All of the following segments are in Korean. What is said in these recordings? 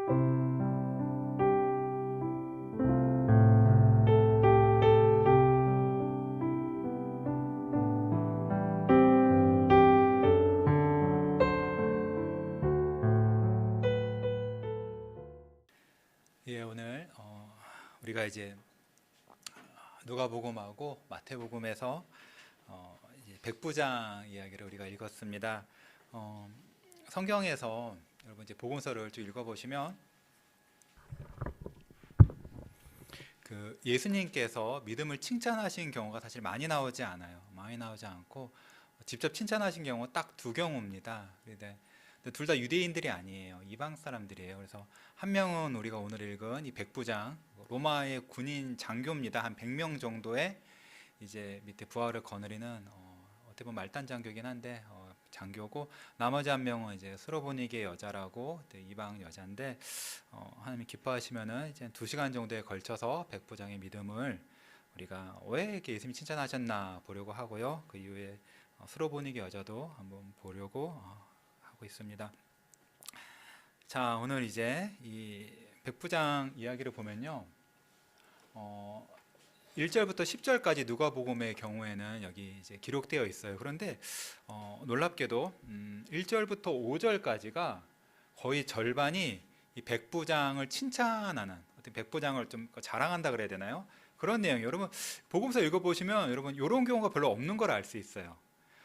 예, 오늘 우리가 이제 누가복음하고 마태복음에서 이제 백부장 이야기를 우리가 읽었습니다. 성경에서 여러분 이제 복음서를 쭉 읽어보시면 그 예수님께서 믿음을 칭찬하신 경우가 사실 많이 나오지 않아요. 많이 나오지 않고 직접 칭찬하신 경우 딱 두 경우입니다. 근데 둘 다 유대인들이 아니에요. 이방 사람들이에요. 그래서 한 명은 우리가 오늘 읽은 이 백부장, 로마의 군인 장교입니다. 한 100명 정도의 이제 밑에 부하를 거느리는 어떻게 보면 말단 장교긴 한데 장교고, 나머지 한 명은 이제 스로보니게 여자라고 이방 여자인데 하나님이 기뻐하시면은 이제 2시간 정도에 걸쳐서 백부장의 믿음을 우리가 왜 이렇게 예수님이 칭찬하셨나 보려고 하고요. 그 이후에 스로보니게 여자도 한번 보려고 하고 있습니다. 자, 오늘 이제 이 백부장 이야기를 보면요, 1절부터 10절까지 누가복음의 경우에는 여기 이제 기록되어 있어요. 그런데 놀랍게도 1절부터 5절까지가 거의 절반이 이 백부장을 칭찬하는, 어떤 백부장을 좀 자랑한다 그래야 되나요? 그런 내용이에요. 여러분 복음서 읽어보시면 여러분 이런 경우가 별로 없는 걸 알 수 있어요.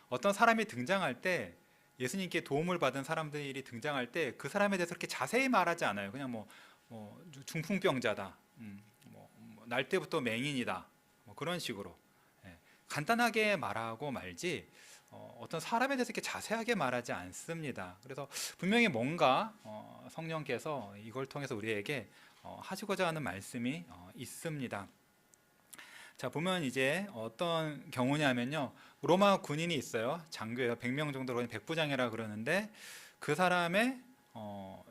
어떤 사람이 등장할 때, 예수님께 도움을 받은 사람들이 등장할 때 그 사람에 대해서 그렇게 자세히 말하지 않아요. 그냥 뭐 중풍병자다, 날 때부터 맹인이다, 그런 식으로 간단하게 말하고 말지 어떤 사람에 대해서 이렇게 자세하게 말하지 않습니다. 그래서 분명히 뭔가 성령께서 이걸 통해서 우리에게 하시고자 하는 말씀이 있습니다. 자, 보면 이제 어떤 경우냐면요, 로마 군인이 있어요. 장교예요. 100명 정도로 백부장이라 그러는데 그 사람의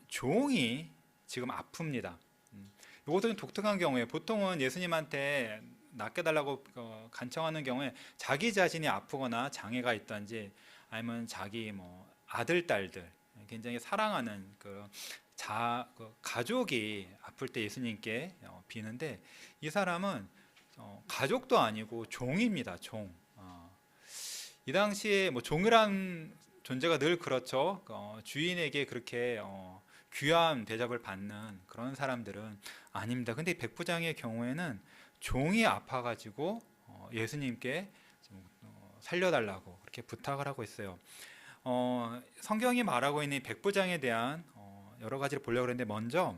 종이 지금 아픕니다. 이것도 좀 독특한 경우에, 보통은 예수님한테 낫게 달라고 간청하는 경우에 자기 자신이 아프거나 장애가 있든지, 아니면 자기 아들, 딸들 굉장히 사랑하는 그 가족이 아플 때 예수님께 비는데, 이 사람은 가족도 아니고 종입니다. 종. 이 당시에 종이란 존재가 늘 그렇죠. 주인에게 그렇게 귀한 대접을 받는 그런 사람들은 아닙니다. 근데 백부장의 경우에는 종이 아파가지고 예수님께 살려달라고 그렇게 부탁을 하고 있어요. 성경이 말하고 있는 백부장에 대한 여러 가지를 보려고 했는데, 먼저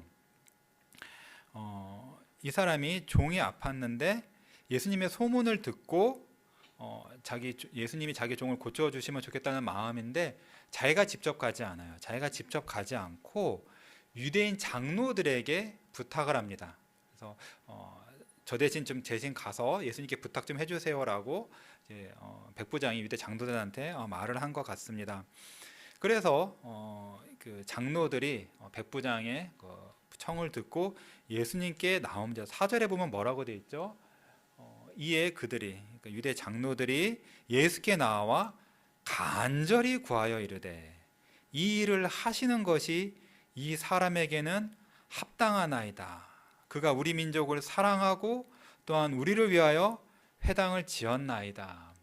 이 사람이 종이 아팠는데 예수님의 소문을 듣고 예수님이 자기 종을 고쳐주시면 좋겠다는 마음인데, 자기가 직접 가지 않아요. 자기가 직접 가지 않고 유대인 장로들에게 부탁을 합니다. 그래서 저 대신 가서 예수님께 부탁 좀 해주세요라고 백부장이 유대 장로들한테 말을 한 것 같습니다. 그래서 그 장로들이 백부장의 청을 듣고 예수님께 나옵니다. 4절에 보면 뭐라고 되어 있죠? 이에 그들이, 그러니까 유대 장로들이 예수께 나와 간절히 구하여 이르되, 이 일을 하시는 것이 이 사람에게는 합당하나이다. 그가 우리 민족을 사랑하고 또한 우리를 위하여 회당을 지었나이다.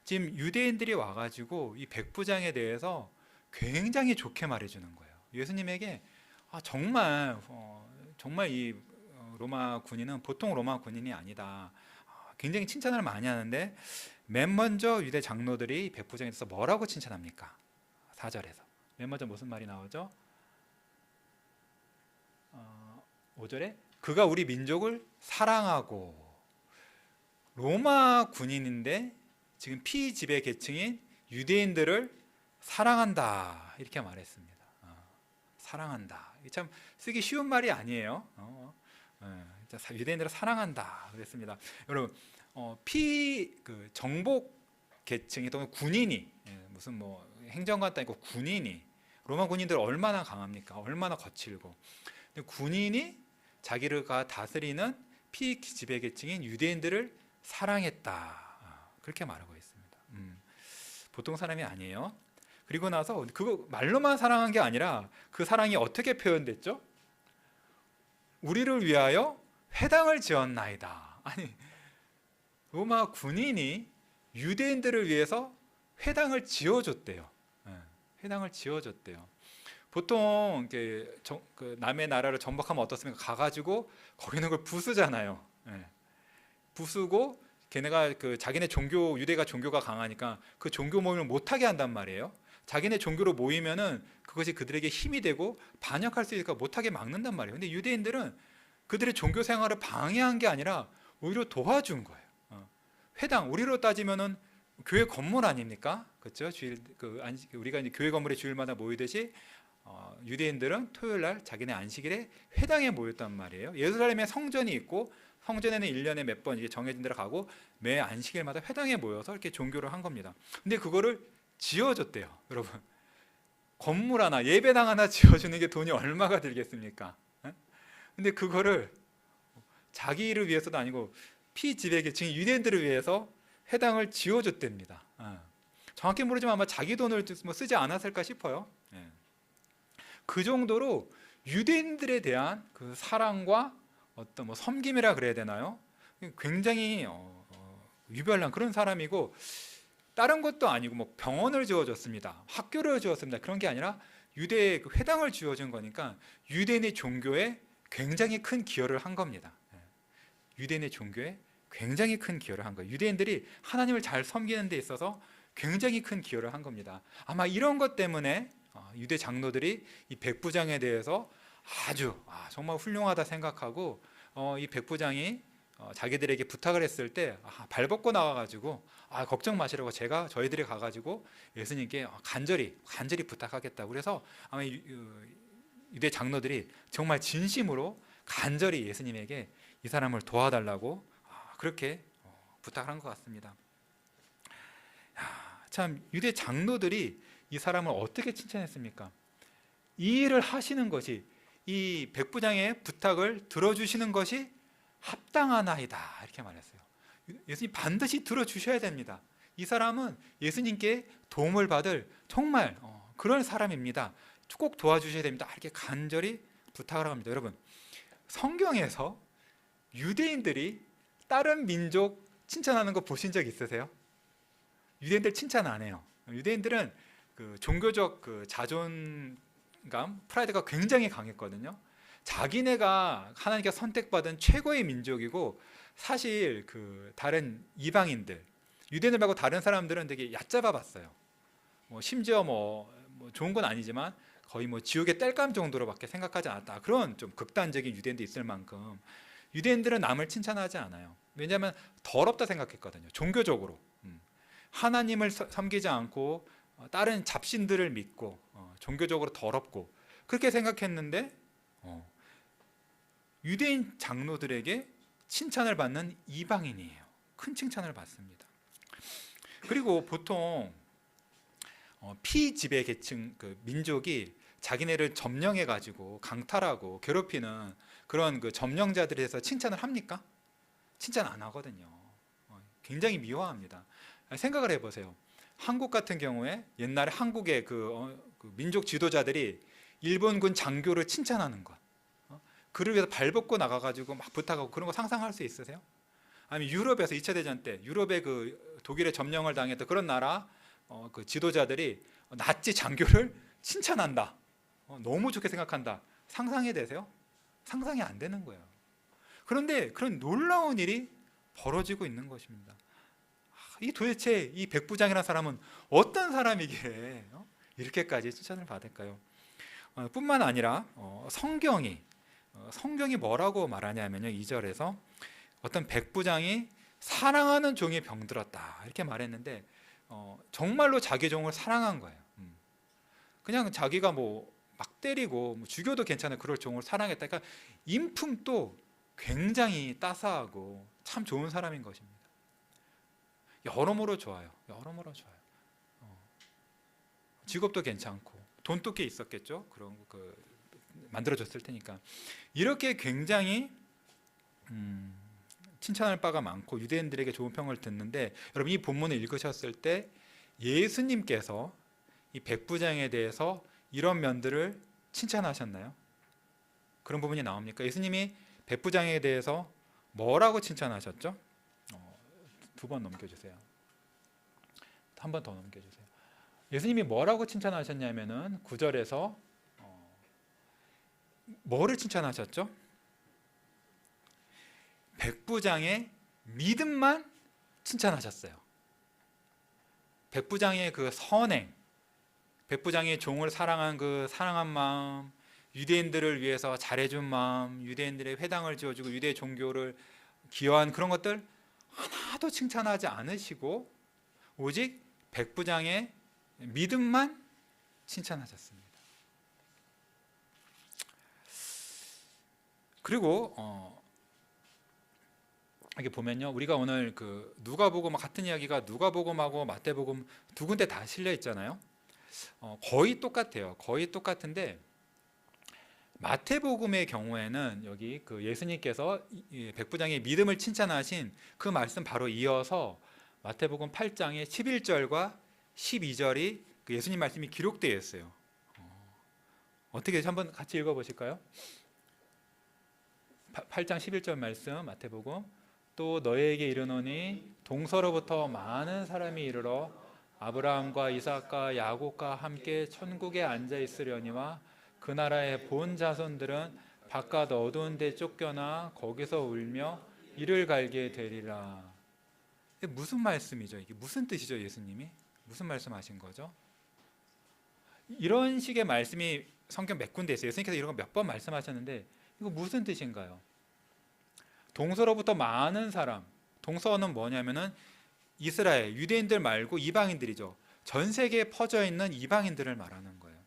지금 유대인들이 와가지고 이 백부장에 대해서 굉장히 좋게 말해주는 거예요. 예수님에게 정말 이 로마 군인은 보통 로마 군인이 아니다. 굉장히 칭찬을 많이 하는데, 맨 먼저 유대 장로들이 백부장에 대해서 뭐라고 칭찬합니까? 4절에서 맨 먼저 무슨 말이 나오죠? 5절에 그가 우리 민족을 사랑하고, 로마 군인인데 지금 피지배 계층인 유대인들을 사랑한다, 이렇게 말했습니다. 사랑한다. 이게 참 쓰기 쉬운 말이 아니에요. 유대인들을 사랑한다 그랬습니다. 여러분 정복 계층이, 또는 군인이, 무슨 행정관 아니고 군인이, 로마 군인들 얼마나 강합니까? 얼마나 거칠고. 근데 군인이 자기가 다스리는 피지배 계층인 유대인들을 사랑했다, 그렇게 말하고 있습니다. 보통 사람이 아니에요. 그리고 나서 그거 말로만 사랑한 게 아니라 그 사랑이 어떻게 표현됐죠? 우리를 위하여 회당을 지었나이다. 아니, 로마 군인이 유대인들을 위해서 회당을 지어줬대요. 예, 회당을 지어줬대요. 보통 그 남의 나라를 정복하면 어떻습니까? 가가지고 거기 있는 걸 부수잖아요. 예, 부수고 걔네가 그 자기네 종교, 유대가 종교가 강하니까 그 종교 모임을 못하게 한단 말이에요. 자기네 종교로 모이면은 그것이 그들에게 힘이 되고 반역할 수 있으니까 못하게 막는단 말이에요. 근데 유대인들은 그들의 종교 생활을 방해한 게 아니라 오히려 도와준 거예요. 회당, 우리로 따지면은 교회 건물 아닙니까? 그렇죠? 주일 우리가 이제 교회 건물에 주일마다 모이듯이 유대인들은 토요일 날 자기네 안식일에 회당에 모였단 말이에요. 예루살렘에 성전이 있고 성전에는 1년에 몇 번 이게 정해진 데로 가고 매 안식일마다 회당에 모여서 이렇게 종교를 한 겁니다. 근데 그거를 지어줬대요. 여러분, 건물 하나, 예배당 하나 지어주는 게 돈이 얼마가 들겠습니까? 근데 그거를 자기 일을 위해서도 아니고 피지배계 즉 유대인들을 위해서 회당을 지어줬답니다. 정확히 모르지만 아마 자기 돈을 쓰지 않았을까 싶어요. 그 정도로 유대인들에 대한 그 사랑과 어떤 섬김이라 그래야 되나요? 굉장히 유별난 그런 사람이고, 다른 것도 아니고 병원을 지어줬습니다. 학교를 지었습니다. 그런 게 아니라 유대의 그 회당을 지어준 거니까 유대인의 종교에 굉장히 큰 기여를 한 겁니다. 유대인의 종교에 굉장히 큰 기여를 한 거예요. 유대인들이 하나님을 잘 섬기는 데 있어서 굉장히 큰 기여를 한 겁니다. 아마 이런 것 때문에 유대 장로들이 이 백부장에 대해서 아주 정말 훌륭하다 생각하고 이 백부장이 자기들에게 부탁을 했을 때 발벗고 나와가지고 걱정 마시라고 저희들이 가가지고 예수님께 간절히 부탁하겠다고. 그래서 아마 유대 장로들이 정말 진심으로 간절히 예수님에게 이 사람을 도와달라고 그렇게 부탁을 한 것 같습니다. 참 유대 장로들이 이 사람을 어떻게 칭찬했습니까? 이 일을 하시는 것이, 이 백부장의 부탁을 들어주시는 것이 합당하나이다 이렇게 말했어요. 예수님 반드시 들어주셔야 됩니다. 이 사람은 예수님께 도움을 받을 정말 그런 사람입니다. 꼭 도와주셔야 됩니다. 이렇게 간절히 부탁을 합니다. 여러분, 성경에서 유대인들이 다른 민족 칭찬하는 거 보신 적 있으세요? 유대인들 칭찬 안 해요. 유대인들은 그 종교적 그 자존감, 프라이드가 굉장히 강했거든요. 자기네가 하나님께 선택받은 최고의 민족이고, 사실 그 다른 이방인들, 유대인들 말고 다른 사람들은 되게 얕잡아 봤어요. 심지어 좋은 건 아니지만 거의 지옥의 땔감 정도로밖에 생각하지 않았다. 그런 좀 극단적인 유대인도 있을 만큼 유대인들은 남을 칭찬하지 않아요. 왜냐하면 더럽다 생각했거든요. 종교적으로 하나님을 섬기지 않고 다른 잡신들을 믿고 종교적으로 더럽고 그렇게 생각했는데 유대인 장로들에게 칭찬을 받는 이방인이에요. 큰 칭찬을 받습니다. 그리고 보통 피지배 계층 그 민족이 자기네를 점령해 가지고 강탈하고 괴롭히는 그런 그 점령자들에 대해서 칭찬을 합니까? 칭찬 안 하거든요. 굉장히 미워합니다. 생각을 해보세요. 한국 같은 경우에 옛날에 한국의 그 민족 지도자들이 일본군 장교를 칭찬하는 것, 그를 위해서 발벗고 나가가지고 막 부탁하고 그런 거 상상할 수 있으세요? 아니면 유럽에서 2차 대전 때 유럽의 그 독일의 점령을 당했던 그런 나라 그 지도자들이 나치 장교를 칭찬한다, 너무 좋게 생각한다. 상상이 되세요? 상상이 안 되는 거예요. 그런데 그런 놀라운 일이 벌어지고 있는 것입니다. 이 도대체 이 백부장이라는 사람은 어떤 사람이기에 이렇게까지 칭찬을 받을까요? 뿐만 아니라 성경이 뭐라고 말하냐면요, 2절에서 어떤 백부장이 사랑하는 종이 병들었다 이렇게 말했는데 정말로 자기 종을 사랑한 거예요. 그냥 자기가 막 때리고 죽여도 괜찮은 그럴 종을 사랑했다. 그러니까 인품도 굉장히 따스하고 참 좋은 사람인 것입니다. 여러모로 좋아요. 직업도 괜찮고 돈도 꽤 있었겠죠. 그런 만들어줬을 테니까. 이렇게 굉장히 칭찬할 바가 많고 유대인들에게 좋은 평을 듣는데, 여러분 이 본문을 읽으셨을 때 예수님께서 이 백부장에 대해서 이런 면들을 칭찬하셨나요? 그런 부분이 나옵니까? 예수님이 백부장에 대해서 뭐라고 칭찬하셨죠? 두 번 넘겨주세요. 한 번 더 넘겨주세요. 예수님이 뭐라고 칭찬하셨냐면은 9절에서 뭐를 칭찬하셨죠? 백부장의 믿음만 칭찬하셨어요. 백부장의 그 선행, 백부장의 종을 사랑한 그 사랑한 마음, 유대인들을 위해서 잘해준 마음, 유대인들의 회당을 지어주고 유대 종교를 기여한 그런 것들 하나도 칭찬하지 않으시고 오직 백부장의 믿음만 칭찬하셨습니다. 그리고 여기 보면요, 우리가 오늘 그 누가복음 같은 이야기가 누가복음하고 마태복음 두 군데 다 실려 있잖아요. 거의 똑같아요. 거의 똑같은데 마태복음의 경우에는 여기 그 예수님께서 백부장의 믿음을 칭찬하신 그 말씀 바로 이어서 마태복음 8장의 11절과 12절이 그 예수님 말씀이 기록되어 있어요. 어떻게 한번 같이 읽어보실까요? 8장 11절 말씀 마태복음. 또 너희에게 이르노니 동서로부터 많은 사람이 이르러 아브라함과 이삭과 야곱과 함께 천국에 앉아 있으려니와 그 나라의 본 자손들은 바깥 어두운 데 쫓겨나 거기서 울며 이를 갈게 되리라. 이게 무슨 말씀이죠? 이게 무슨 뜻이죠? 예수님이 무슨 말씀하신 거죠? 이런 식의 말씀이 성경 몇 군데 있어요. 예수님께서 이런 거 몇 번 말씀하셨는데 이거 무슨 뜻인가요? 동서로부터 많은 사람, 동서는 뭐냐면은 이스라엘, 유대인들 말고 이방인들이죠. 전 세계에 퍼져 있는 이방인들을 말하는 거예요.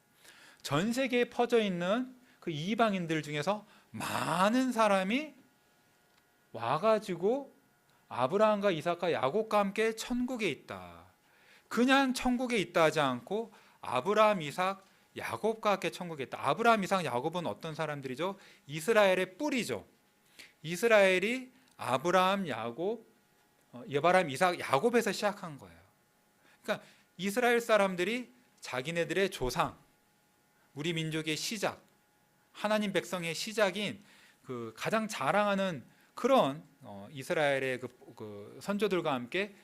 전 세계에 퍼져 있는 그 이방인들 중에서 많은 사람이 와가지고 아브라함과 이삭과 야곱과 함께 천국에 있다. 그냥 천국에 있다 하지 않고 아브라함, 이삭, 야곱과 함께 천국에 있다. 아브라함, 이삭, 야곱은 어떤 사람들이죠? 이스라엘의 뿌리죠. 이스라엘이 아브라함, 야곱, 아브라함, 이삭, 야곱에서 시작한 거예요. 그러니까 이스라엘 사람들이 자기네들의 조상, 우리 민족의 시작, 하나님 백성의 시작인 그 가장 자랑하는 그런 이스라엘의 그 선조들과 함께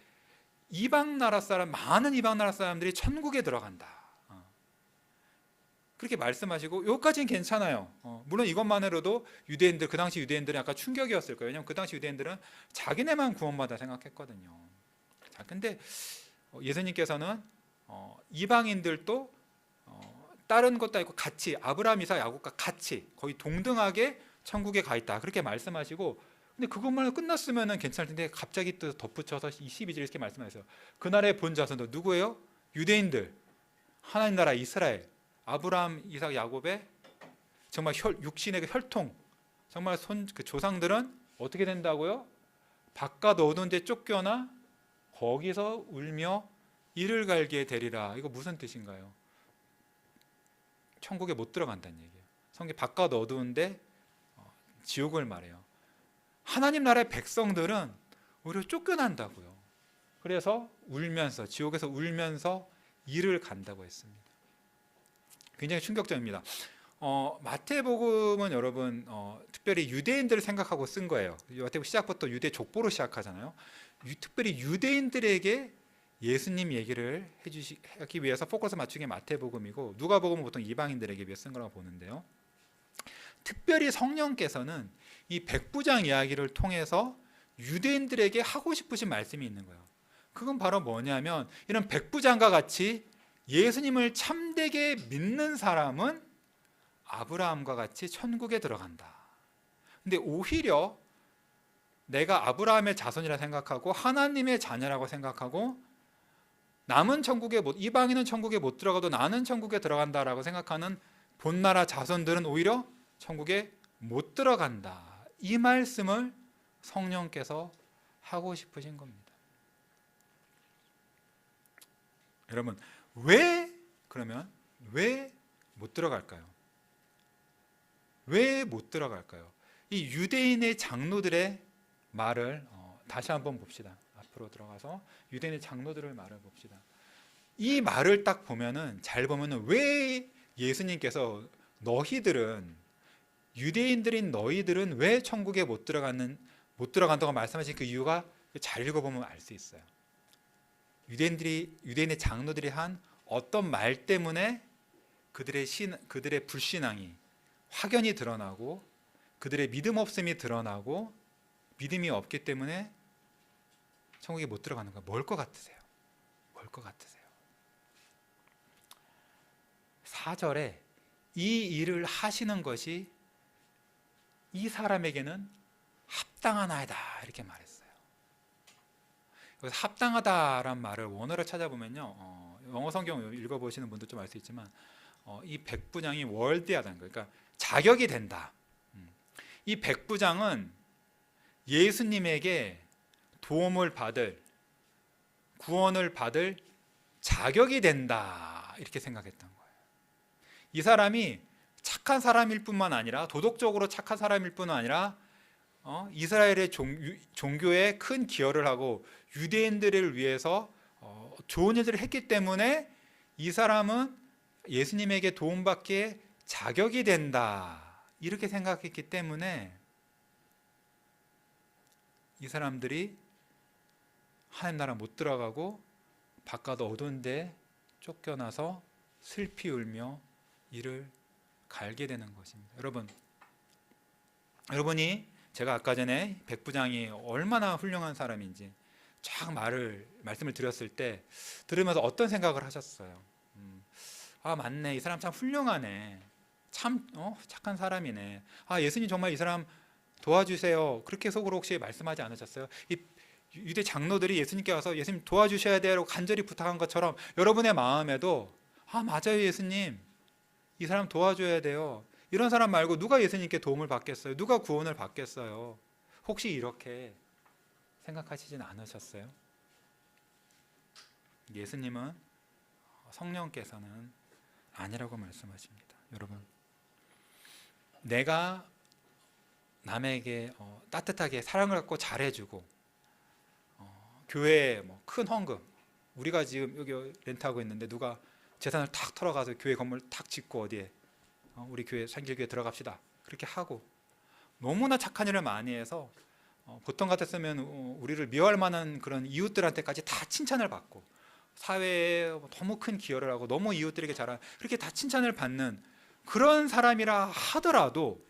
이방 나라 사람, 많은 이방 나라 사람들이 천국에 들어간다. 그렇게 말씀하시고 여기까지는 괜찮아요. 물론 이것만으로도 유대인들, 그 당시 유대인들은 약간 충격이었을 거예요. 왜냐하면 그 당시 유대인들은 자기네만 구원받아 생각했거든요. 자, 근데 예수님께서는 이방인들도 다른 것도 아니고 같이 아브라함, 이삭, 야곱과 같이 거의 동등하게 천국에 가 있다. 그렇게 말씀하시고, 근데 그것만 끝났으면 괜찮을 텐데 갑자기 또 덧붙여서 22절 이렇게 말씀하셨어요. 그날의 본 자손들 누구예요? 유대인들, 하나님 나라 이스라엘, 아브라함, 이삭, 야곱의 정말 육신의 그 혈통, 정말 그 조상들은 어떻게 된다고요? 바깥 어두운 데 쫓겨나 거기서 울며 이를 갈게 되리라. 이거 무슨 뜻인가요? 천국에 못 들어간다는 얘기예요. 성경 바깥 어두운데 지옥을 말해요. 하나님 나라의 백성들은 오히려 쫓겨난다고요. 그래서 울면서, 지옥에서 울면서 이를 간다고 했습니다. 굉장히 충격적입니다. 마태복음은 여러분 특별히 유대인들을 생각하고 쓴 거예요. 마태복음 시작부터 유대 족보로 시작하잖아요. 특별히 유대인들에게 예수님 얘기를 하기 위해서 포커스 맞추기 마태복음이고, 누가복음은 보통 이방인들에게 위해 쓴 거라고 보는데요. 특별히 성령께서는 이 백부장 이야기를 통해서 유대인들에게 하고 싶으신 말씀이 있는 거예요. 그건 바로 뭐냐면, 이런 백부장과 같이 예수님을 참되게 믿는 사람은 아브라함과 같이 천국에 들어간다. 근데 오히려 내가 아브라함의 자손이라 생각하고 하나님의 자녀라고 생각하고 남은 천국에 이방인은 천국에 못 들어가도 나는 천국에 들어간다라고 생각하는 본나라 자손들은 오히려 천국에 못 들어간다. 이 말씀을 성령께서 하고 싶으신 겁니다. 여러분, 그러면 왜 못 들어갈까요? 왜 못 들어갈까요? 이 유대인의 장로들의 말을 다시 한번 봅시다. 앞으로 들어가서 유대인의 장로들의 말을 봅시다. 이 말을 딱 보면은, 잘 보면은 왜 예수님께서 너희들은 유대인들인 너희들은 왜 천국에 못 들어간다고 말씀하신 그 이유가 잘 읽어보면 알 수 있어요. 유대인의 장로들이 한 어떤 말 때문에 그들의 불신앙이 확연히 드러나고 그들의 믿음 없음이 드러나고 믿음이 없기 때문에 천국에 못 들어가는 거야. 뭘 것 같으세요? 뭘 것 같으세요? 4절에 이 일을 하시는 것이 이 사람에게는 합당하나이다 이렇게 말했어요. 그래서 합당하다란 말을 원어를 찾아보면요, 영어 성경 읽어보시는 분도 좀 알 수 있지만 이 백부장이 월드하다는 거예요. 그러니까 자격이 된다. 이 백부장은 예수님에게 도움을 받을, 구원을 받을 자격이 된다 이렇게 생각했던 거예요. 이 사람이 착한 사람일 뿐만 아니라 도덕적으로 착한 사람일 뿐만 아니라 이스라엘의 종교에 큰 기여를 하고 유대인들을 위해서 좋은 일들을 했기 때문에 이 사람은 예수님에게 도움받기에 자격이 된다 이렇게 생각했기 때문에 이 사람들이 하나님 나라 못 들어가고 바깥 어두운 데 쫓겨나서 슬피 울며 이를 갈게 되는 것입니다. 여러분이 제가 아까 전에 백부장이 얼마나 훌륭한 사람인지 쫙 말씀을 드렸을 때 들으면서 어떤 생각을 하셨어요? 아 맞네, 이 사람 참 훌륭하네, 참 착한 사람이네, 아 예수님 정말 이 사람 도와주세요 그렇게 속으로 혹시 말씀하지 않으셨어요? 이 유대 장로들이 예수님께 와서 예수님 도와주셔야 돼요 간절히 부탁한 것처럼 여러분의 마음에도 아 맞아요 예수님 이 사람 도와줘야 돼요, 이런 사람 말고 누가 예수님께 도움을 받겠어요? 누가 구원을 받겠어요? 혹시 이렇게 생각하시진 않으셨어요? 예수님은 성령께서는 아니라고 말씀하십니다. 여러분, 내가 남에게 따뜻하게 사랑을 갖고 잘해주고 교회에 큰 헌금, 우리가 지금 여기 렌트하고 있는데 누가 재산을 탁 털어가서 교회 건물 탁 짓고 어디에 우리 교회 산길교회 들어갑시다 그렇게 하고 너무나 착한 일을 많이 해서 보통 같았으면 우리를 미워할 만한 그런 이웃들한테까지 다 칭찬을 받고 사회에 너무 큰 기여를 하고 너무 이웃들에게 잘한 그렇게 다 칭찬을 받는 그런 사람이라 하더라도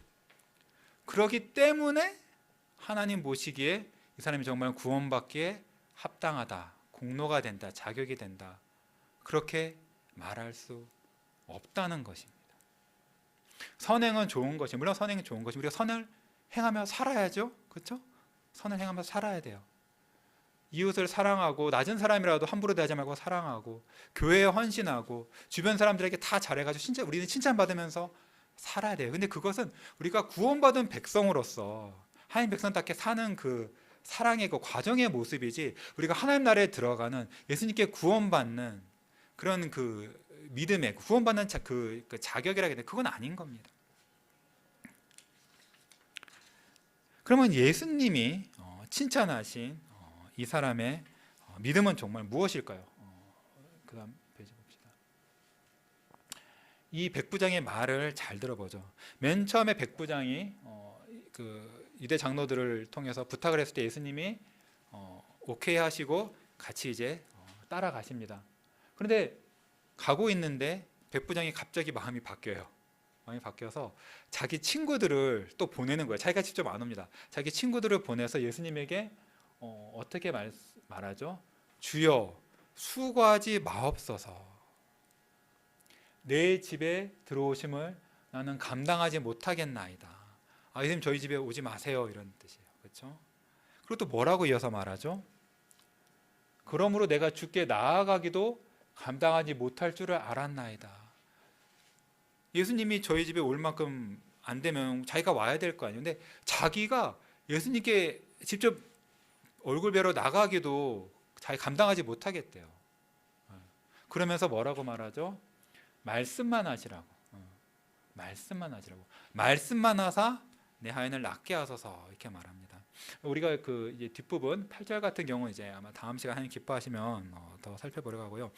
그러기 때문에 하나님 보시기에 이 사람이 정말 구원받기에 합당하다, 공로가 된다, 자격이 된다 그렇게 말할 수 없다는 것입니다. 선행은 좋은 것이, 물론 선행은 좋은 것이 우리가 선을 행하며 살아야죠, 그렇죠? 선을 행하며 살아야 돼요. 이웃을 사랑하고 낮은 사람이라도 함부로 대하지 말고 사랑하고 교회에 헌신하고 주변 사람들에게 다 잘해가지고 진짜 우리는 칭찬받으면서 살아야 돼요. 근데 그것은 우리가 구원받은 백성으로서 하나님 백성답게 사는 그 사랑의 그 과정의 모습이지 우리가 하나님 나라에 들어가는 예수님께 구원받는 그런 그 믿음의 구원받는 그 자격이라고 해야 되나 그건 아닌 겁니다. 그러면 예수님이 칭찬하신 이 사람의 믿음은 정말 무엇일까요? 그 다음 페이지 봅시다. 이 백부장의 말을 잘 들어보죠. 맨 처음에 백부장이 그 유대 장로들을 통해서 부탁을 했을 때 예수님이 오케이 하시고 같이 이제 따라가십니다. 그런데 가고 있는데 백부장이 갑자기 마음이 바뀌어요. 마음이 바뀌어서 자기 친구들을 또 보내는 거예요. 자기가 직접 안 옵니다. 자기 친구들을 보내서 예수님에게 어떻게 말하죠? 주여 수고하지 마옵소서. 내 집에 들어오심을 나는 감당하지 못하겠나이다. 아, 예수님 저희 집에 오지 마세요 이런 뜻이에요. 그렇죠? 그리고 또 뭐라고 이어서 말하죠? 그러므로 내가 주께 나아가기도 감당하지 못할 줄을 알았나이다. 예수님이 저희 집에 올 만큼 안 되면 자기가 와야 될 거 아니에요. 근데 자기가 예수님께 직접 얼굴 뵈러 나가기도 자기 감당하지 못하겠대요. 그러면서 뭐라고 말하죠? 말씀만 하시라고. 말씀만 하시라고. 말씀만 하사 내 하인을 낫게 하소서 이렇게 말합니다. 우리가 그 이제 뒷부분 8절 같은 경우는 이제 아마 다음 시간 하나님 기뻐하시면 더 살펴보려고 하고요.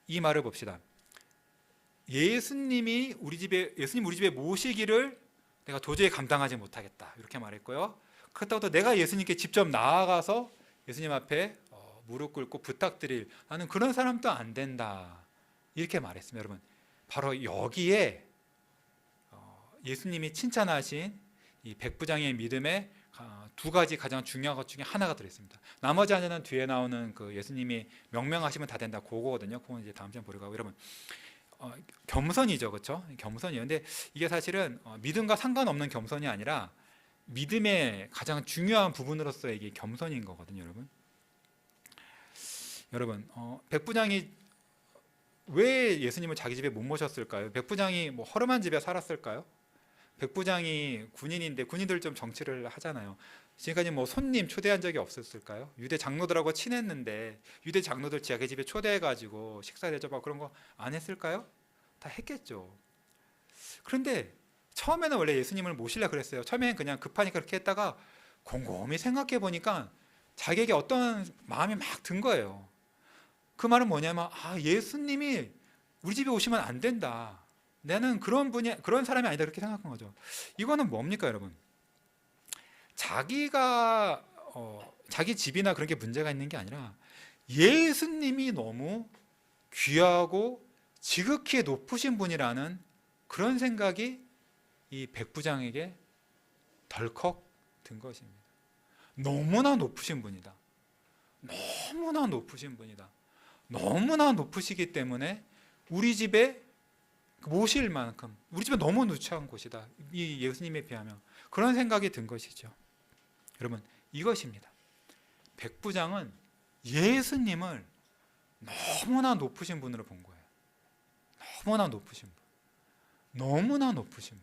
이 말을 봅시다. 예수님 우리 집에 모시기를 내가 도저히 감당하지 못하겠다 이렇게 말했고요. 그렇다고 또 내가 예수님께 직접 나아가서 예수님 앞에 무릎 꿇고 부탁드릴 나는 그런 사람도 안 된다 이렇게 말했습니다. 여러분, 바로 여기에 예수님이 칭찬하신 이 백부장의 믿음의 두 가지 가장 중요한 것 중에 하나가 들어있습니다. 나머지 하나는 뒤에 나오는 그 예수님이 명명하시면 다 된다 그거거든요. 그건 이제 다음 시간에 보려고 하고. 여러분, 겸손이죠, 그렇죠? 겸손이에요. 근데 이게 사실은 믿음과 상관없는 겸손이 아니라 믿음의 가장 중요한 부분으로서의 이게 겸손인 거거든요, 여러분. 여러분, 백부장이 왜 예수님을 자기 집에 못 모셨을까요? 백부장이 뭐 허름한 집에 살았을까요? 백부장이 군인인데 군인들 좀 정치를 하잖아요. 지금까지 뭐 손님 초대한 적이 없었을까요? 유대 장로들하고 친했는데 유대 장로들 자기 집에 초대해가지고 식사 대접하고 그런 거 안 했을까요? 다 했겠죠. 그런데 처음에는 원래 예수님을 모시려고 그랬어요. 처음에는 그냥 급하니까 그렇게 했다가 곰곰이 생각해 보니까 자기에게 어떤 마음이 막 든 거예요. 그 말은 뭐냐면 예수님이 우리 집에 오시면 안 된다. 나는 그런 사람이 아니다 그렇게 생각한 거죠. 이거는 뭡니까, 여러분? 자기가 자기 집이나 그런 게 문제가 있는 게 아니라 예수님이 너무 귀하고 지극히 높으신 분이라는 그런 생각이 이 백부장에게 덜컥 든 것입니다. 너무나 높으신 분이다. 너무나 높으신 분이다. 너무나 높으시기 때문에 우리 집에 모실 만큼 우리 집에 너무 누추한 곳이다. 이 예수님에 비하면 그런 생각이 든 것이죠. 여러분, 이것입니다. 백부장은 예수님을 너무나 높으신 분으로 본 거예요. 너무나 높으신 분. 너무나 높으신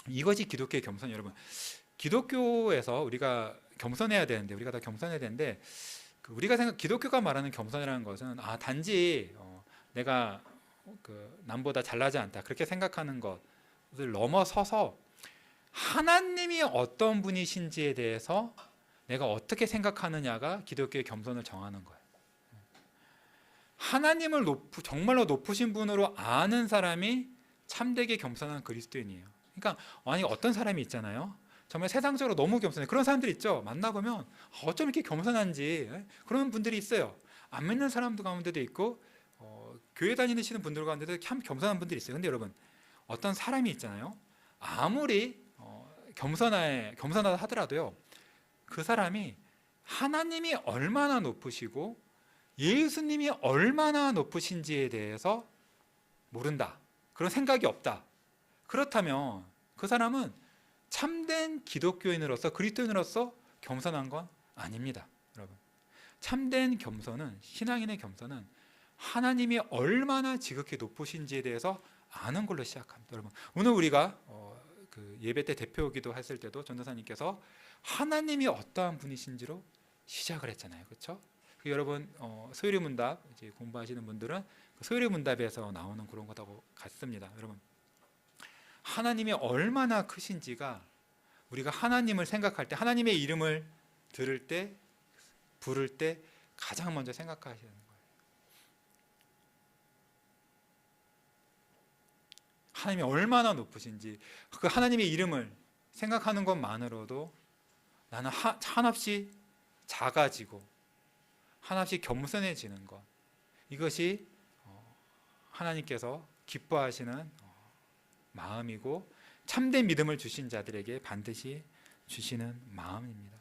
분. 이것이 기독교의 겸손. 여러분, 기독교에서 우리가 겸손해야 되는데 우리가 다 겸손해야 되는데 우리가 기독교가 말하는 겸손이라는 것은 단지 내가 남보다 잘나지 않다 그렇게 생각하는 것을 넘어서서 하나님이 어떤 분이신지에 대해서 내가 어떻게 생각하느냐가 기독교의 겸손을 정하는 거예요. 하나님을 정말로 높으신 분으로 아는 사람이 참되게 겸손한 그리스도인이에요. 그러니까 어떤 사람이 있잖아요. 정말 세상적으로 너무 겸손해. 그런 사람들 있죠. 만나보면 어쩜 이렇게 겸손한지 그런 분들이 있어요. 안 믿는 사람들 가운데도 있고 교회 다니시는 분들 가운데도 참 겸손한 분들이 있어요. 근데 여러분, 어떤 사람이 있잖아요. 아무리 겸손하다 하더라도요. 그 사람이 하나님이 얼마나 높으시고 예수님이 얼마나 높으신지에 대해서 모른다. 그런 생각이 없다. 그렇다면 그 사람은 참된 기독교인으로서 그리스도인으로서 겸손한 건 아닙니다. 여러분, 참된 겸손은 신앙인의 겸손은 하나님이 얼마나 지극히 높으신지에 대해서 아는 걸로 시작합니다. 여러분, 오늘 우리가 예배 때 대표기도 했을 때도 전도사님께서 하나님이 어떠한 분이신지로 시작을 했잖아요. 그렇죠? 여러분, 소요리 문답 이제 공부하시는 분들은 소요리 문답에서 나오는 그런 것하고 같습니다. 여러분, 하나님이 얼마나 크신지가 우리가 하나님을 생각할 때, 하나님의 이름을 들을 때, 부를 때 가장 먼저 생각하시는 거예요. 하나님이 얼마나 높으신지 그 하나님의 이름을 생각하는 것만으로도 나는 한없이 작아지고 한없이 겸손해지는 것, 이것이 하나님께서 기뻐하시는 마음이고 참된 믿음을 주신 자들에게 반드시 주시는 마음입니다.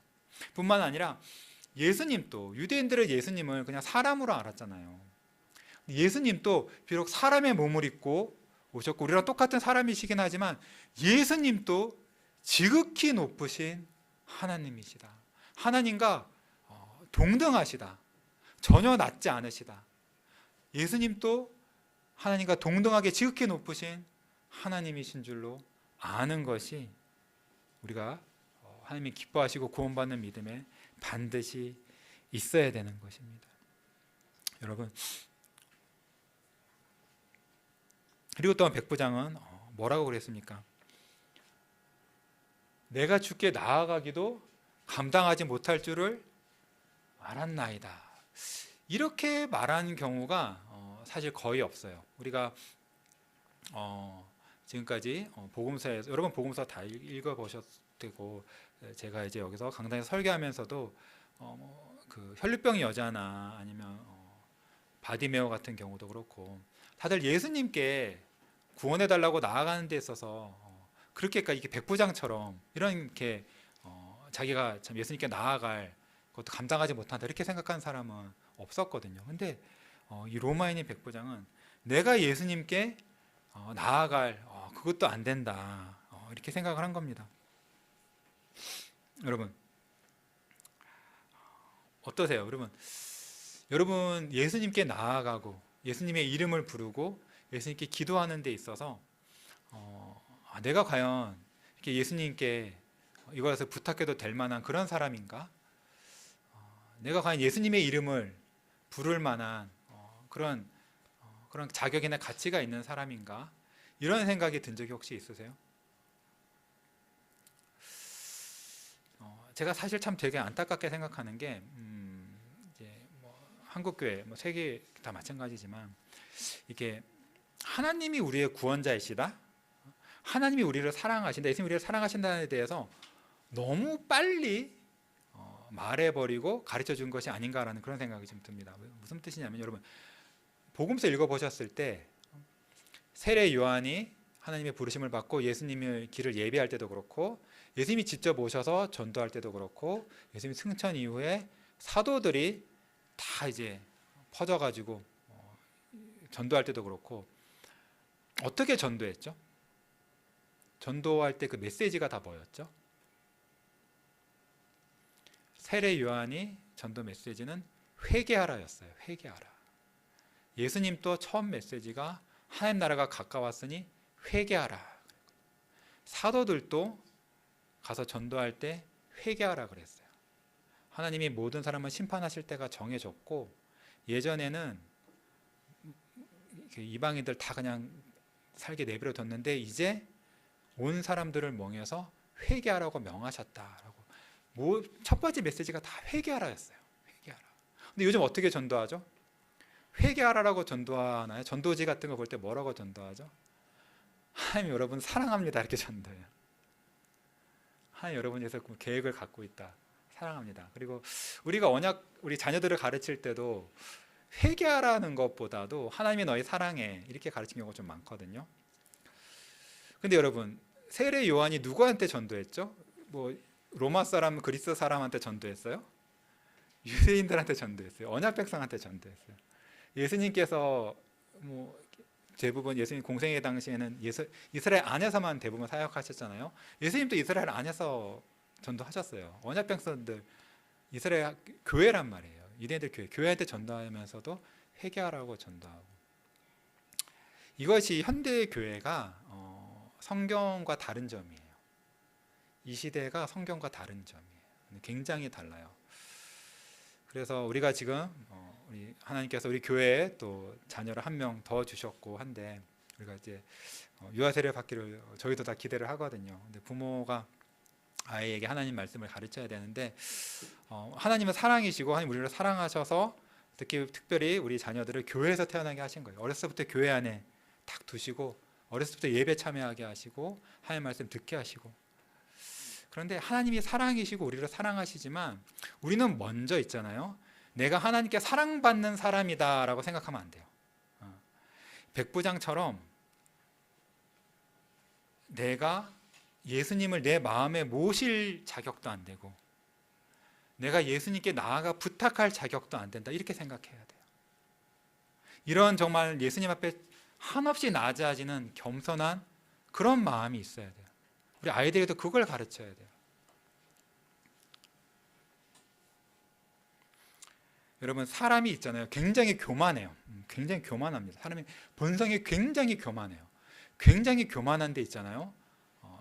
뿐만 아니라 예수님도, 유대인들은 예수님을 그냥 사람으로 알았잖아요. 예수님도 비록 사람의 몸을 입고 오셨고 우리랑 똑같은 사람이시긴 하지만 예수님도 지극히 높으신 하나님이시다. 하나님과 동등하시다. 전혀 낮지 않으시다. 예수님도 하나님과 동등하게 지극히 높으신 하나님이신 줄로 아는 것이 우리가 하나님이 기뻐하시고 구원받는 믿음에 반드시 있어야 되는 것입니다. 여러분, 그리고 또한 백부장은 뭐라고 그랬습니까? 내가 주께 나아가기도 감당하지 못할 줄을 알았나이다. 이렇게 말하는 경우가 사실 거의 없어요. 우리가 지금까지 복음서에서 여러분 복음서 다 읽어보셨을 테고, 제가 이제 여기서 강단에서 설교하면서도 그 혈류병 여자나 아니면 바디메오 같은 경우도 그렇고 다들 예수님께 구원해 달라고 나아가는 데 있어서 그렇게까지 이렇게 백부장처럼 이렇게 자기가 참 예수님께 나아갈 것도 감당하지 못한다 이렇게 생각하는 사람은 없었거든요. 근데 이 로마인의 백부장은 내가 예수님께 나아갈 그것도 안 된다 이렇게 생각을 한 겁니다. 여러분 어떠세요? 여러분 예수님께 나아가고 예수님의 이름을 부르고 예수님께 기도하는 데 있어서 내가 과연 이렇게 예수님께 이것을 부탁해도 될 만한 그런 사람인가? 내가 과연 예수님의 이름을 부를 만한 그런 자격이나 가치가 있는 사람인가? 이런 생각이 든 적이 혹시 있으세요? 제가 사실 참 되게 안타깝게 생각하는 게 이제 한국 교회, 세계 다 마찬가지지만 이게 하나님이 우리의 구원자이시다, 하나님이 우리를 사랑하신다, 예수님이 우리를 사랑하신다는 데 대해서 너무 빨리 말해버리고 가르쳐준 것이 아닌가라는 그런 생각이 좀 듭니다. 무슨 뜻이냐면 여러분 복음서 읽어보셨을 때 세례 요한이 하나님의 부르심을 받고 예수님의 길을 예비할 때도 그렇고, 예수님이 직접 오셔서 전도할 때도 그렇고, 예수님 승천 이후에 사도들이 다 이제 퍼져가지고 전도할 때도 그렇고 어떻게 전도했죠? 전도할 때 그 메시지가 다 뭐였죠? 세례 요한이 전도 메시지는 회개하라였어요. 회개하라. 예수님도 처음 메시지가 하나님 나라가 가까웠으니 회개하라. 사도들도 가서 전도할 때 회개하라 그랬어요. 하나님이 모든 사람을 심판하실 때가 정해졌고, 예전에는 이방인들 다 그냥 살게 내버려 뒀는데 이제 온 사람들을 몽해서 회개하라고 명하셨다라고. 첫 번째 메시지가 다 회개하라였어요. 회개하라. 근데 요즘 어떻게 전도하죠? 회개하라라고 전도하나요? 전도지 같은 거 볼 때 뭐라고 전도하죠? 하나님 여러분 사랑합니다 이렇게 전도해요. 하나님 여러분에서 계획을 갖고 있다, 사랑합니다. 그리고 우리가 우리 자녀들을 가르칠 때도 회개하라는 것보다도 하나님이 너희 사랑해 이렇게 가르치는 경우가 좀 많거든요. 근데 여러분 세례 요한이 누구한테 전도했죠? 로마 사람, 그리스 사람한테 전도했어요? 유대인들한테 전도했어요. 언약 백성한테 전도했어요. 예수님께서 대부분 예수님 공생애 당시에는 이스라엘 안에서만 대부분 사역하셨잖아요. 예수님도 이스라엘 안에서 전도하셨어요. 언약 백성들 이스라엘 교회란 말이에요. 유대인들 교회한테 전도하면서도 회개하라고 전도하고. 이것이 현대 교회가 성경과 다른 점이에요. 이 시대가 성경과 다른 점이에요. 굉장히 달라요. 그래서 우리가 지금 우리 하나님께서 우리 교회에 또 자녀를 한 명 더 주셨고 한데, 우리가 이제 유아세례 받기를 저희도 다 기대를 하거든요. 근데 부모가 아이에게 하나님 말씀을 가르쳐야 되는데 하나님은 사랑이시고 하나님 우리를 사랑하셔서 특별히 우리 자녀들을 교회에서 태어나게 하신 거예요. 어렸을 때부터 교회 안에 딱 두시고 어렸을 때부터 예배 참여하게 하시고 하나님 말씀 듣게 하시고. 그런데 하나님이 사랑이시고 우리를 사랑하시지만 우리는 먼저 있잖아요. 내가 하나님께 사랑받는 사람이다 라고 생각하면 안 돼요. 백부장처럼 내가 예수님을 내 마음에 모실 자격도 안 되고 내가 예수님께 나아가 부탁할 자격도 안 된다 이렇게 생각해야 돼요. 이런 정말 예수님 앞에 한없이 낮아지는 겸손한 그런 마음이 있어야 돼요. 우리 아이들에도 그걸 가르쳐야 돼요. 여러분 사람이 있잖아요. 굉장히 교만해요. 굉장히 교만합니다. 사람이 본성이 굉장히 교만해요. 굉장히 교만한 데 있잖아요.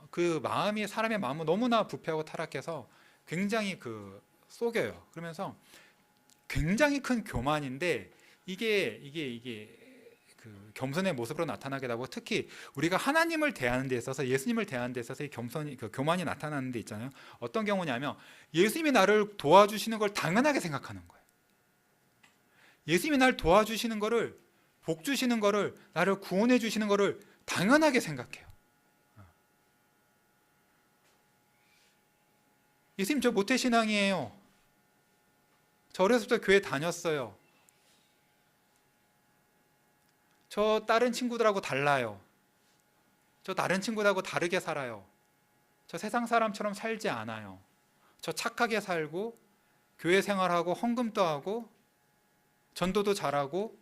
그 마음이 사람의 마음은 너무나 부패하고 타락해서 굉장히 속여요. 그러면서 굉장히 큰 교만인데 이게 그 겸손의 모습으로 나타나게 되고, 특히 우리가 하나님을 대하는 데 있어서 예수님을 대하는 데 있어서 이 교만이 나타나는 데 있잖아요. 어떤 경우냐면 예수님이 나를 도와주시는 걸 당연하게 생각하는 거예요. 예수님이 나를 도와주시는 거를 복 주시는 거를, 나를 구원해 주시는 거를 당연하게 생각해요. 예수님, 저 모태신앙이에요. 저 어려서부터 교회 다녔어요. 저 다른 친구들하고 달라요. 저 다른 친구들하고 다르게 살아요. 저 세상 사람처럼 살지 않아요. 저 착하게 살고 교회 생활하고 헌금도 하고 전도도 잘하고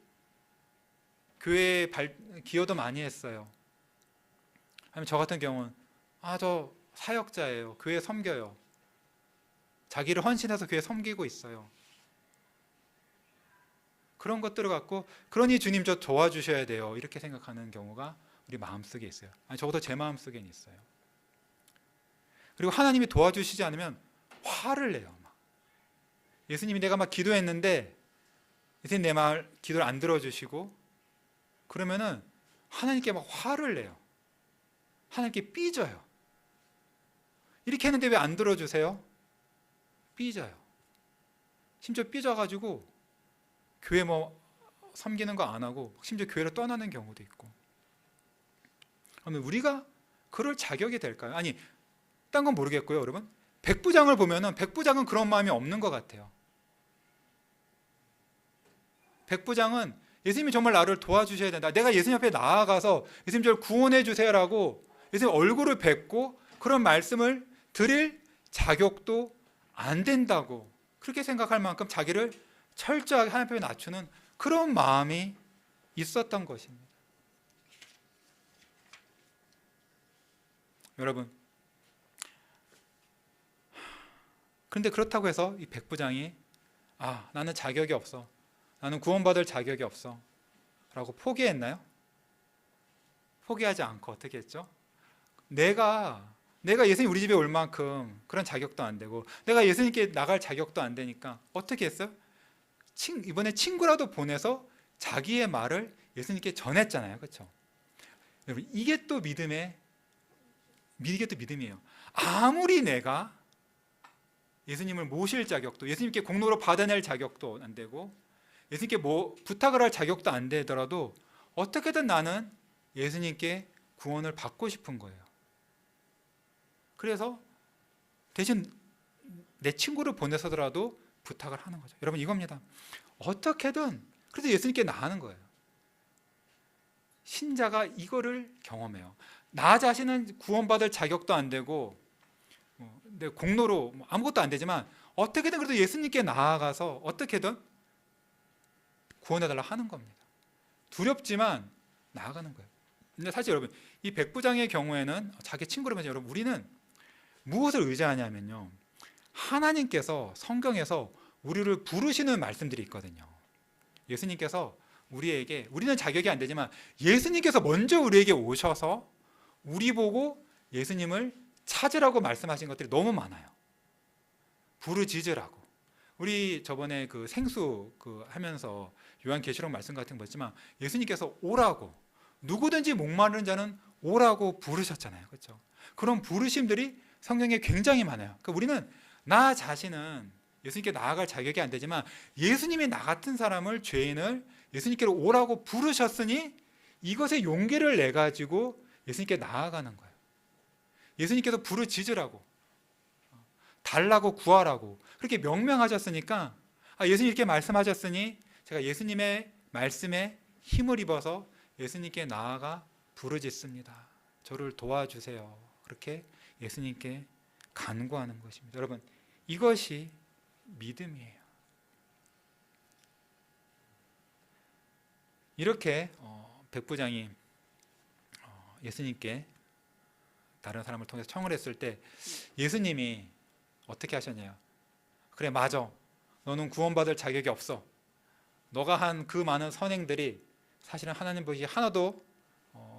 교회에 기여도 많이 했어요. 아니면 저 같은 경우는 저 사역자예요. 교회 섬겨요. 자기를 헌신해서 교회 섬기고 있어요. 그런 것들을 갖고 그러니 주님 저 도와주셔야 돼요. 이렇게 생각하는 경우가 우리 마음속에 있어요. 아니, 적어도 제 마음속에는 있어요. 그리고 하나님이 도와주시지 않으면 화를 내요. 막. 예수님이 내가 막 기도했는데 예수님 내 말 기도를 안 들어주시고 그러면은 하나님께 막 화를 내요. 하나님께 삐져요. 이렇게 했는데 왜 안 들어주세요? 삐져요. 심지어 삐져가지고 교회 섬기는 거 안 하고 심지어 교회를 떠나는 경우도 있고. 그러면 우리가 그럴 자격이 될까요? 아니, 딴 건 모르겠고요, 여러분. 백부장을 보면은 백부장은 그런 마음이 없는 것 같아요. 백부장은 예수님이 정말 나를 도와주셔야 된다. 내가 예수님 앞에 나아가서 예수님 저를 구원해 주세요라고 예수님 얼굴을 뵙고 그런 말씀을 드릴 자격도 안 된다고 그렇게 생각할 만큼 자기를 철저하게 하나님 앞에 낮추는 그런 마음이 있었던 것입니다. 여러분, 그런데 그렇다고 해서 이 백부장이 나는 자격이 없어, 나는 구원받을 자격이 없어 라고 포기했나요? 포기하지 않고 어떻게 했죠? 내가 예수님 우리 집에 올 만큼 그런 자격도 안 되고 내가 예수님께 나갈 자격도 안 되니까 어떻게 했어요? 이번에 친구라도 보내서 자기의 말을 예수님께 전했잖아요. 그렇죠? 여러분, 이게 또 믿음이에요. 아무리 내가 예수님을 모실 자격도, 예수님께 공로로 받아낼 자격도 안 되고 예수님께 부탁을 할 자격도 안 되더라도 어떻게든 나는 예수님께 구원을 받고 싶은 거예요. 그래서 대신 내 친구를 보내서더라도 부탁을 하는 거죠. 여러분, 이겁니다. 어떻게든 그래도 예수님께 나가는 거예요. 신자가 이거를 경험해요. 나 자신은 구원받을 자격도 안 되고 내 공로로 아무것도 안 되지만 어떻게든 그래도 예수님께 나아가서 어떻게든 구원해달라 하는 겁니다. 두렵지만 나아가는 거예요. 근데 사실 여러분, 이 백부장의 경우에는 자기 친구라면서 여러분, 우리는 무엇을 의지하냐면요, 하나님께서 성경에서 우리를 부르시는 말씀들이 있거든요. 예수님께서 우리는 자격이 안 되지만 예수님께서 먼저 우리에게 오셔서 우리 보고 예수님을 찾으라고 말씀하신 것들이 너무 많아요. 부르짖으라고. 우리 저번에 그 생수 하면서 요한계시록 말씀 같은 거 있지만 예수님께서 오라고, 누구든지 목마른 자는 오라고 부르셨잖아요. 그렇죠? 그런 부르심들이 성경에 굉장히 많아요. 그러니까 우리는 나 자신은 예수님께 나아갈 자격이 안 되지만 예수님이 나 같은 사람을, 죄인을 예수님께로 오라고 부르셨으니 이것에 용기를 내 가지고 예수님께 나아가는 거예요. 예수님께서 부르짖으라고, 달라고, 구하라고 그렇게 명명하셨으니까 예수님 이렇게 말씀하셨으니 제가 예수님의 말씀에 힘을 입어서 예수님께 나아가 부르짖습니다. 저를 도와주세요. 그렇게 예수님께 간구하는 것입니다. 여러분, 이것이 믿음이에요. 이렇게 백부장이 예수님께 다른 사람을 통해서 청을 했을 때 예수님이 어떻게 하셨냐요? 그래, 맞아. 너는 구원받을 자격이 없어. 너가 한 그 많은 선행들이 사실은 하나님 보시기에 하나도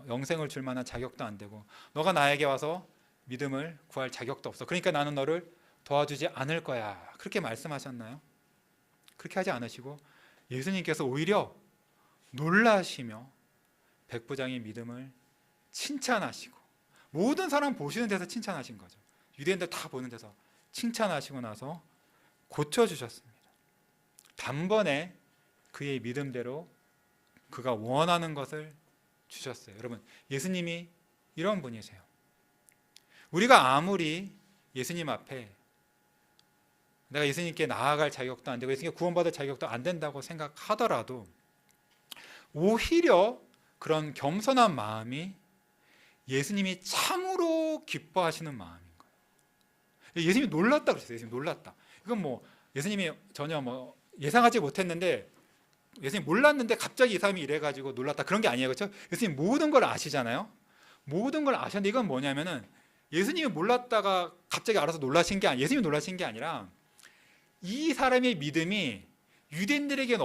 영생을 줄 만한 자격도 안 되고 너가 나에게 와서 믿음을 구할 자격도 없어. 그러니까 나는 너를 도와주지 않을 거야. 그렇게 말씀하셨나요? 그렇게 하지 않으시고 예수님께서 오히려 놀라시며 백부장의 믿음을 칭찬하시고, 모든 사람 보시는 데서 칭찬하신 거죠. 유대인들 다 보는 데서 칭찬하시고 나서 고쳐주셨습니다. 단번에 그의 믿음대로 그가 원하는 것을 주셨어요. 여러분, 예수님이 이런 분이세요. 우리가 아무리 예수님 앞에 내가 예수님께 나아갈 자격도 안 되고 예수님께 구원받을 자격도 안 된다고 생각하더라도 오히려 그런 겸손한 마음이 예수님이 참으로 기뻐하시는 마음인 거예요. 예수님이 놀랐다 그랬어요. 예수님 놀랐다. 이건 뭐 예수님이 전혀 뭐 예상하지 못했는데 예수님 몰랐는데 갑자기 이 사람이 이래가지고 놀랐다 그런 게 아니에요. 그렇죠? 예수님 모든 걸 아시잖아요. 모든 걸 아셨는데 이건 뭐냐면은 예수님이 몰랐다가 갑자기 알아서 놀라신 게 예수님이 놀라신 게 아니라 이 사람의 믿음이 유대인들에게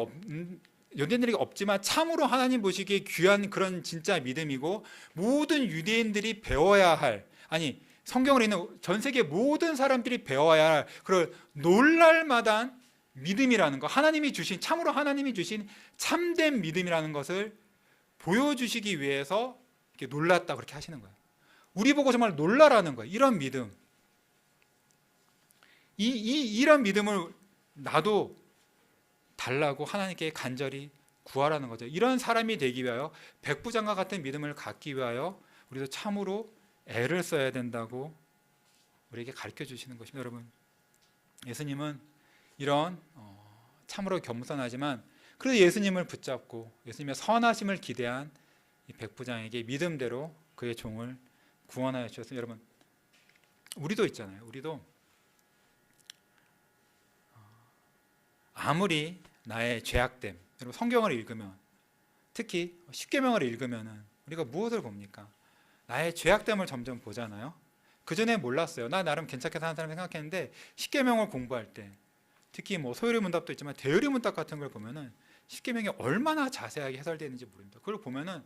없지만 참으로 하나님 보시기에 귀한 그런 진짜 믿음이고 모든 유대인들이 배워야 할, 아니 성경을 읽는 전 세계 모든 사람들이 배워야 할 그런 놀랄만한 믿음이라는 거, 하나님이 주신, 참으로 하나님이 주신 참된 믿음이라는 것을 보여주시기 위해서 이렇게 놀랐다 그렇게 하시는 거예요. 우리 보고 정말 놀라라는 거예요. 이런 믿음, 이런 믿음을 나도 달라고 하나님께 간절히 구하라는 거죠. 이런 사람이 되기 위하여, 백부장과 같은 믿음을 갖기 위하여 우리도 참으로 애를 써야 된다고 우리에게 가르쳐 주시는 것입니다. 여러분, 예수님은 이런 참으로 겸손하지만 그래도 예수님을 붙잡고 예수님의 선하심을 기대한 이 백부장에게 믿음대로 그의 종을 구원하여 주셨습니다. 여러분, 우리도 있잖아요. 우리도 아무리 나의 죄악됨, 여러분 성경을 읽으면, 특히 십계명을 읽으면은 우리가 무엇을 봅니까? 나의 죄악됨을 점점 보잖아요. 그 전에 몰랐어요. 나 나름 괜찮게 사는 사람 생각했는데 십계명을 공부할 때, 특히 뭐 소요리 문답도 있지만 대요리 문답 같은 걸 보면은 십계명이 얼마나 자세하게 해설되어 있는지 모릅니다. 그걸 보면은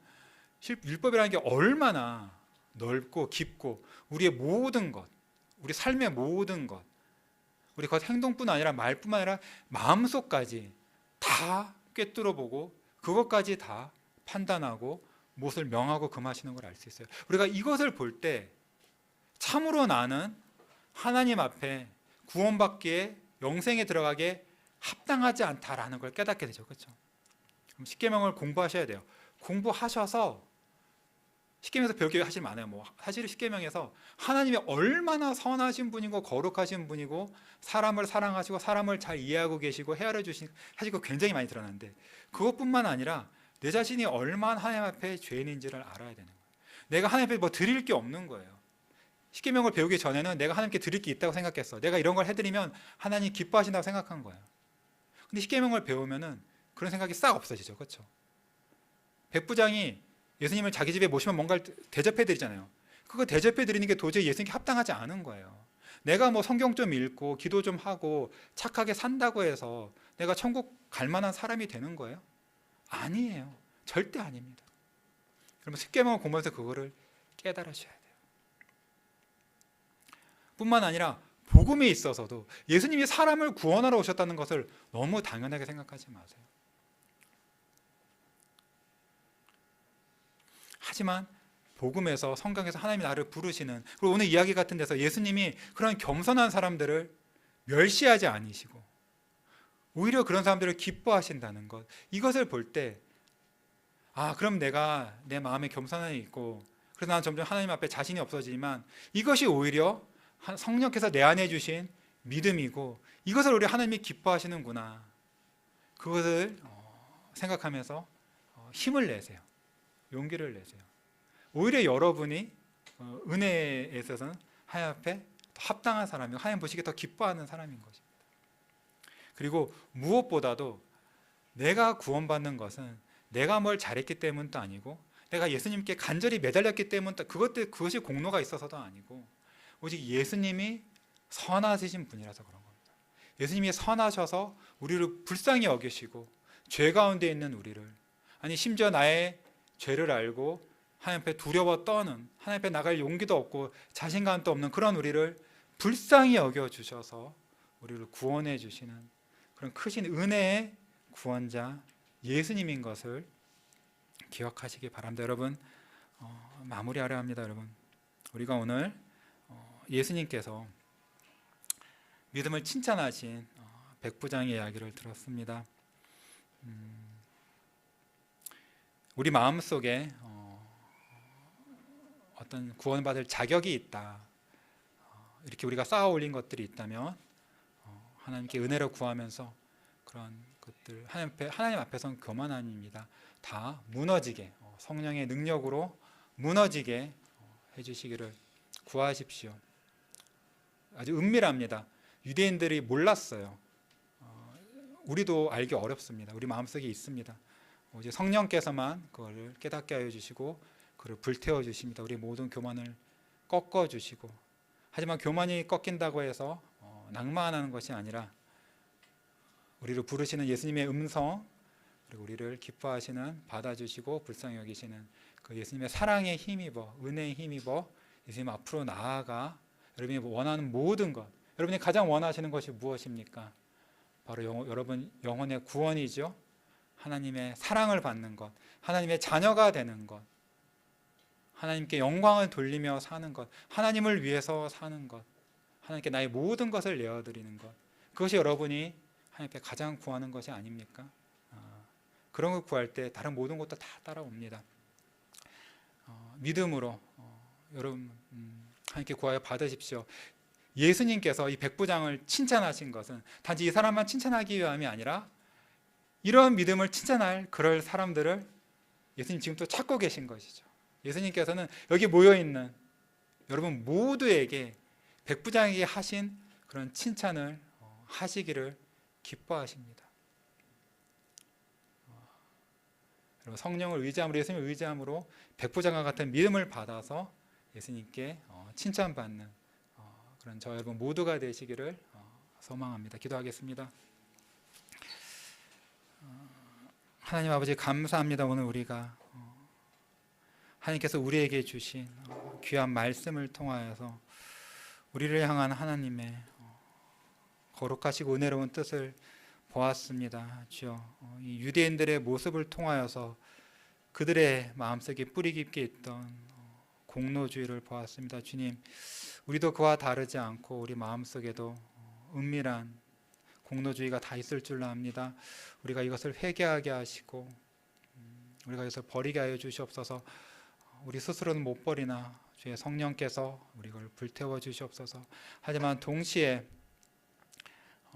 율법이라는 게 얼마나 넓고 깊고 우리의 모든 것, 우리 삶의 모든 것, 우리 겉 행동뿐 아니라 말뿐만 아니라 마음속까지 다 꿰뚫어 보고 그것까지 다 판단하고 무엇을 명하고 금하시는 걸 알 수 있어요. 우리가 이것을 볼 때 참으로 나는 하나님 앞에 구원받기에, 영생에 들어가기에 합당하지 않다라는 걸 깨닫게 되죠. 그렇죠? 그럼 십계명을 공부하셔야 돼요. 공부하셔서 십계명에서 배울 게 사실 많아요. 뭐 사실 십계명에서 하나님이 얼마나 선하신 분이고 거룩하신 분이고 사람을 사랑하시고 사람을 잘 이해하고 계시고 헤아려 주신, 사실 그거 굉장히 많이 드러나는데 그것뿐만 아니라 내 자신이 얼마나 하나님 앞에 죄인인지를 알아야 되는 거예요. 내가 하나님 앞에 뭐 드릴 게 없는 거예요. 십계명을 배우기 전에는 내가 하나님께 드릴 게 있다고 생각했어. 내가 이런 걸 해드리면 하나님 기뻐하신다고 생각한 거예요. 근데 십계명을 배우면은 그런 생각이 싹 없어지죠. 그렇죠? 백부장이 예수님을 자기 집에 모시면 뭔가를 대접해 드리잖아요. 그거 대접해 드리는 게 도저히 예수님께 합당하지 않은 거예요. 내가 뭐 성경 좀 읽고 기도 좀 하고 착하게 산다고 해서 내가 천국 갈 만한 사람이 되는 거예요? 아니에요. 절대 아닙니다. 그러면 십계명을 공부해서 그거를 깨달으셔야 돼요. 뿐만 아니라 복음에 있어서도 예수님이 사람을 구원하러 오셨다는 것을 너무 당연하게 생각하지 마세요. 하지만 복음에서, 성경에서 하나님이 나를 부르시는, 그리고 오늘 이야기 같은 데서 예수님이 그런 겸손한 사람들을 멸시하지 않으시고 오히려 그런 사람들을 기뻐하신다는 것, 이것을 볼 때 그럼 내가 내 마음에 겸손함이 있고 그래서 나는 점점 하나님 앞에 자신이 없어지지만 이것이 오히려 성령께서 내 안에 주신 믿음이고 이것을 우리 하나님이 기뻐하시는구나, 그것을 생각하면서 힘을 내세요. 용기를 내세요. 오히려 여러분이 은혜에 있어서는 하나님 앞에 더 합당한 사람이고 하나님 보시기에 더 기뻐하는 사람인 것입니다. 그리고 무엇보다도 내가 구원받는 것은 내가 뭘 잘했기 때문도 아니고 내가 예수님께 간절히 매달렸기 때문도, 그것이 공로가 있어서도 아니고 오직 예수님이 선하신 분이라서 그런 겁니다. 예수님이 선하셔서 우리를 불쌍히 여기시고 죄 가운데 있는 우리를, 아니 심지어 나의 죄를 알고 하나님 앞에 두려워 떠는, 하나님 앞에 나갈 용기도 없고 자신감도 없는 그런 우리를 불쌍히 여겨주셔서 우리를 구원해 주시는 그런 크신 은혜의 구원자 예수님인 것을 기억하시기 바랍니다. 여러분, 마무리하려 합니다. 여러분, 우리가 오늘 예수님께서 믿음을 칭찬하신 백부장의 이야기를 들었습니다. 우리 마음속에 어떤 구원받을 자격이 있다, 이렇게 우리가 쌓아 올린 것들이 있다면 하나님께 은혜로 구하면서 그런 것들 하나님 앞에서는 교만함입니다. 다 무너지게, 성령의 능력으로 무너지게 해주시기를 구하십시오. 아주 은밀합니다. 유대인들이 몰랐어요. 우리도 알기 어렵습니다. 우리 마음속에 있습니다. 오직 성령께서만 그걸 깨닫게 하여 주시고 그를 불태워 주십니다. 우리 모든 교만을 꺾어 주시고, 하지만 교만이 꺾인다고 해서 낭만하는 것이 아니라 우리를 부르시는 예수님의 음성, 그리고 우리를 기뻐하시는, 받아주시고 불쌍히 여기시는 그 예수님의 사랑에 힘입어, 은혜에 힘입어 예수님 앞으로 나아가 여러분이 원하는 모든 것, 여러분이 가장 원하시는 것이 무엇입니까? 바로 여러분 영혼의 구원이죠. 하나님의 사랑을 받는 것, 하나님의 자녀가 되는 것, 하나님께 영광을 돌리며 사는 것, 하나님을 위해서 사는 것, 하나님께 나의 모든 것을 내어드리는 것, 그것이 여러분이 하나님께 가장 구하는 것이 아닙니까? 그런 걸 구할 때 다른 모든 것도 다 따라옵니다. 믿음으로 여러분 하나님께 구하여 받으십시오. 예수님께서 이 백부장을 칭찬하신 것은 단지 이 사람만 칭찬하기 위함이 아니라 이런 믿음을 칭찬할 그럴 사람들을 예수님 지금 또 찾고 계신 것이죠. 예수님께서는 여기 모여있는 여러분 모두에게 백부장에게 하신 그런 칭찬을 하시기를 기뻐하십니다. 여러분 성령을 의지함으로, 예수님을 의지함으로 백부장과 같은 믿음을 받아서 예수님께 칭찬받는 그런 저 여러분 모두가 되시기를 소망합니다. 기도하겠습니다. 하나님 아버지 감사합니다. 오늘 우리가 하나님께서 우리에게 주신 귀한 말씀을 통하여서 우리를 향한 하나님의 거룩하시고 은혜로운 뜻을 보았습니다. 주여, 이 유대인들의 모습을 통하여서 그들의 마음속에 뿌리 깊게 있던 공로주의를 보았습니다. 주님, 우리도 그와 다르지 않고 우리 마음속에도 은밀한 공로주의가 다 있을 줄로 압니다. 우리가 이것을 회개하게 하시고 우리가 이것을 버리게 하여 주시옵소서. 우리 스스로는 못 버리나 주의 성령께서 우리를 불태워 주시옵소서. 하지만 동시에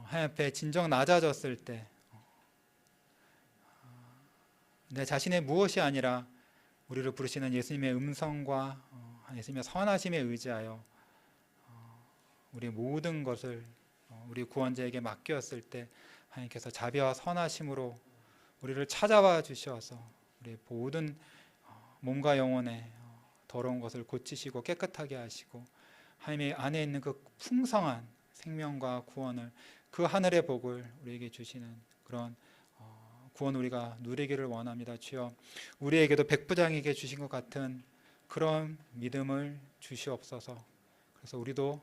하나님 앞에 진정 낮아졌을 때 내 자신의 무엇이 아니라 우리를 부르시는 예수님의 음성과 예수님의 선하심에 의지하여 우리 모든 것을 우리 구원자에게 맡겼을 때 하나님께서 자비와 선하심으로 우리를 찾아와 주셔서 우리 모든 몸과 영혼의 더러운 것을 고치시고 깨끗하게 하시고 하나님의 안에 있는 그 풍성한 생명과 구원을, 그 하늘의 복을 우리에게 주시는 그런 구원 우리가 누리기를 원합니다. 주여, 우리에게도 백부장에게 주신 것 같은 그런 믿음을 주시옵소서. 그래서 우리도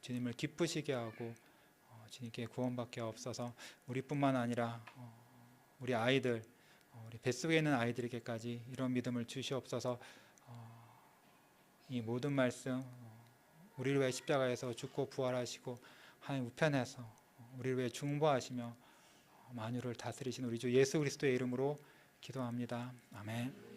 주님을 기쁘시게 하고 주님께 구원받게 하옵소서. 우리뿐만 아니라 우리 아이들, 우리 뱃속에 있는 아이들에게까지 이런 믿음을 주시옵소서. 이 모든 말씀 우리를 위해 십자가에서 죽고 부활하시고 하나님 우편에서 우리를 위해 중보하시며 만유를 다스리신 우리 주 예수 그리스도의 이름으로 기도합니다. 아멘.